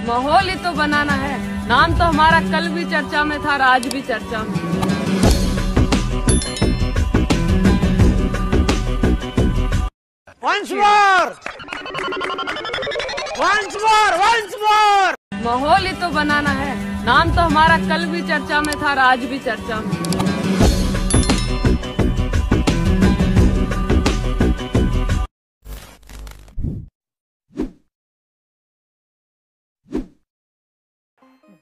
माहौल ही तो बनाना है। नाम तो हमारा कल भी चर्चा में था और आज भी चर्चा में। Once more! Once more! Once more! माहौल ही तो बनाना है। नाम तो हमारा कल भी चर्चा में था और आज भी चर्चा में।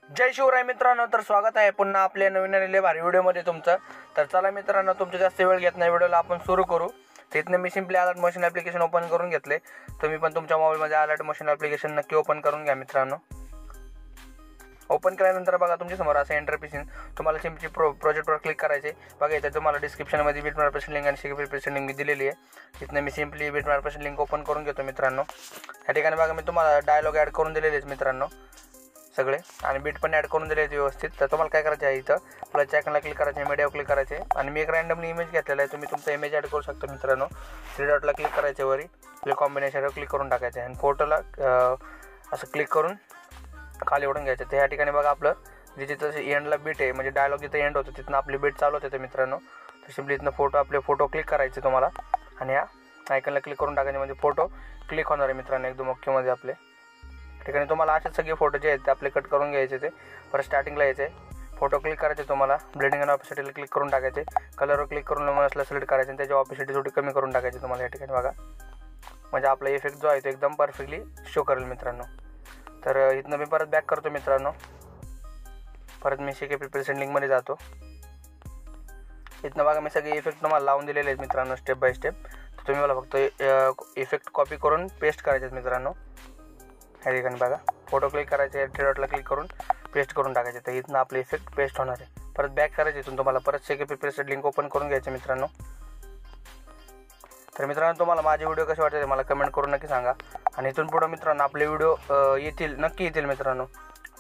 जय शिवराय मित्रांनो, तर स्वागत आहे पुन्हा आपल्या नवीन आलेल्या भारी व्हिडिओमध्ये तुमचं। तर चला मित्रांनो, तुमचा जास्त वेळ घेत नाही, व्हिडिओला आपण सुरू करू। तिथनं मी simply alert machine application open करून घेतले। तुम्ही पण तुमच्या मोबाईलमध्ये अलर्ट मशीन ॲप्लिकेशन नक्की ओपन करून घ्या मित्रांनो। ओपन केल्यानंतर बघा तुमच्या समोर असं इंटरफेस येईल। तुम्हाला सिंपली प्रोजेक्टवर क्लिक करायचे। बघा इथे तुम्हाला डिस्क्रिप्शनमध्ये बिटमॅप प्रेसेंट लिंक आणि सिक्युरिटी प्रेसेंट लिंक मी दिलेली आहे। तिथनं मी simply bitmap present link open करून घेतो मित्रांनो। या ठिकाणी बघा मी तुम्हाला डायलॉग ॲड करून दिलेले आहेत मित्रांनो सगळे, आणि बीट पण ॲड करून दिले आहेत व्यवस्थित। तर तुम्हाला काय करायचं आहे, इथं प्लस आयकॉनला क्लिक करायचे, मीडियावर क्लिक करायचे, आणि मी एक रँडमली इमेज घेतलेला आहे। तुम्ही तुमचा इमेज ॲड करू शकता मित्रांनो। थ्री डॉटला क्लिक करायचे, वरी क्लिक कॉम्बिनेशनवर क्लिक करून टाकायचे, आणि फोटोला असं क्लिक करून खाली ओढून घ्यायचं। तर ह्या ठिकाणी बघा आपलं जिथं एंडला बीट आहे, म्हणजे डायलॉग जिथं एंड होतं तिथनं आपली बीट चालू होते मित्रांनो। तर सिम्पली इथनं आपले फोटो क्लिक करायचे तुम्हाला, आणि या आयकॉनला क्लिक करून टाकायचे, म्हणजे फोटो क्लिक होणार आहे मित्रांनो एकदम ओकेमध्ये आपले। ठिकाणी तुम्हाला असे सगळे फोटो जे आहेत ते आपले कट करून घ्यायचे। ते परत स्टार्टिंगला यायचे, फोटो क्लिक करायचे, तुम्हाला ब्लेंडिंग आणि ऑपेसिटीला क्लिक करून टाकायचे, कलरवर क्लिक करून लुमिनसला सिलेक्ट करायचे, आणि त्याची ऑपेसिटी थोडी कमी करून टाकायची तुम्हाला या ठिकाणी बघा, म्हणजे आपला इफेक्ट जो आहे तो एकदम परफेक्टली शो करेल मित्रांनो। तर इथनं मी परत बॅक करतो मित्रांनो। परत मी सिक्युरिटी प्रेसेंट लिंकमध्ये जातो। इथनं बघा मी सगळे इफेक्ट तुम्हाला लावून दिलेले आहेत मित्रांनो स्टेप बाय स्टेप। तर तुम्ही मला फक्त इफेक्ट कॉपी करून पेस्ट करायचे आहेत मित्रांनो। ह्या ठिकाणी बघा फोटो क्लिक करायचे, थ्री डॉटला क्लिक करून पेस्ट करून टाकायचे। तर इथनं आपले इफेक्ट पेस्ट होणार आहे। परत बॅक करायचे, इथून तुम्हाला परत सिक्युरिटी प्रेसेंट लिंक ओपन करून घ्यायचे मित्रांनो। तर मित्रांनो, तुम्हाला माझे व्हिडिओ कसे वाटते मला कमेंट करून नक्की सांगा। आणि इथून पुढे मित्रांनो आपले व्हिडिओ नक्की येतील मित्रांनो।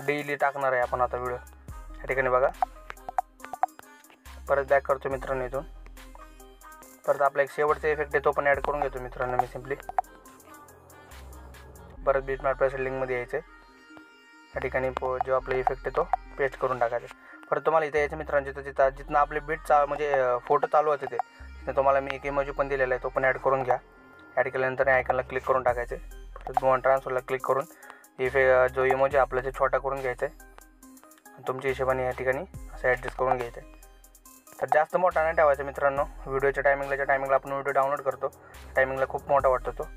डेली टाकणार आहे आपण आता व्हिडिओ। या ठिकाणी बघा परत बॅक करतो मित्रांनो। इथून परत आपला एक शेवटचा इफेक्ट आहे तो पण ॲड करून घेतो मित्रांनो मी सिम्पली। परत बिटमॅप प्रेसेंट लिंकमध्ये यायचं, या ठिकाणी जो आपला इफेक्ट आहे तो पेस्ट करून टाकायचा। परत तुम्हाला इथे यायचं मित्रांनो, जिथनं आपले म्हणजे फोटो चालू होते तिथे तुम्हाला मी एक इमोजी पण दिलेला आहे, तो पण ॲड करून घ्या। ॲड केल्यानंतर आयकॉनला क्लिक करून टाकायचे, परत मूव ट्रान्सफरला क्लिक करून जो इमोजी आपला ते छोटा करून घ्यायचा आहे, आणि तुमच्या हिशोबाने या ठिकाणी असं ॲडजस्ट करून घ्यायचं आहे। तर जास्त मोठा नाही ठेवायचा मित्रांनो। व्हिडिओच्या टायमिंगला आपण व्हिडिओ डाउनलोड करतो, टायमिंगला खूप मोठा वाटतो तो।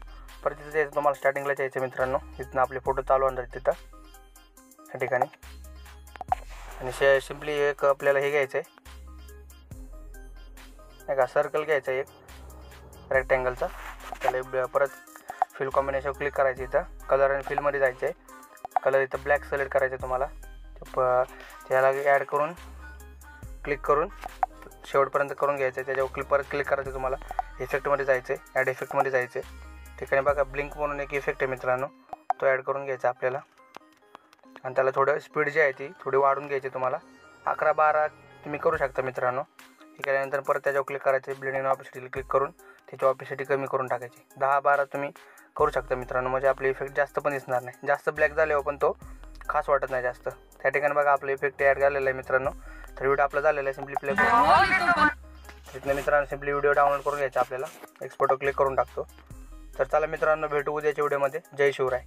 परत तिथं यायचं तुम्हाला स्टार्टिंगलाच यायचं मित्रांनो, तिथनं आपले फोटो चालू होणार तिथं या ठिकाणी। आणि सिम्पली एक आपल्याला हे घ्यायचं आहे, नाही का, सर्कल घ्यायचं आहे एक रेक्टँगलचा। त्याला परत फिल कॉम्बिनेशनवर क्लिक करायचं, इथं कलर आणि फिलमध्ये जायचं आहे। कलर इथं ब्लॅक सिलेक्ट करायचं तुम्हाला, त्याला ॲड करून क्लिक करून शेवटपर्यंत करून घ्यायचं आहे। त्याच्यावर परत क्लिक करायचं, तुम्हाला इफेक्टमध्ये जायचं आहे, ॲड इफेक्टमध्ये जायचं आहे। ठिकाणी बघा ब्लिंक म्हणून एक इफेक्ट आहे मित्रांनो, तो ॲड करून घ्यायचा आपल्याला, आणि त्याला थोडं स्पीड जी आहे ती थोडी वाढून घ्यायची। तुम्हाला 11-12 तुम्ही करू शकता मित्रांनो। हे केल्यानंतर परत त्याच्यावर क्लिक करायचे, ब्लेंडिंग ऑपेसिटीला क्लिक करून त्याची ऑपेसिटी कमी करून टाकायची। 10-12 तुम्ही करू शकता मित्रांनो, म्हणजे आपले इफेक्ट जास्त पण दिसणार नाही। जास्त ब्लॅक झाल्यावर पण तो खास वाटत नाही जास्त। त्या ठिकाणी बघा आपलं इफेक्ट ॲड झालेला आहे मित्रांनो। तर व्हिडिओ आपला झालेला आहे, सिम्पली प्ले करून तिथनं मित्रांनो सिम्पली व्हिडिओ डाउनलोड करून घ्यायचा आपल्याला। एक्सपोर्टवर क्लिक करून टाकतो। तर चला मित्रांनो, भेटू उद्याच्या व्हिडिओमध्ये। जय शिवराय।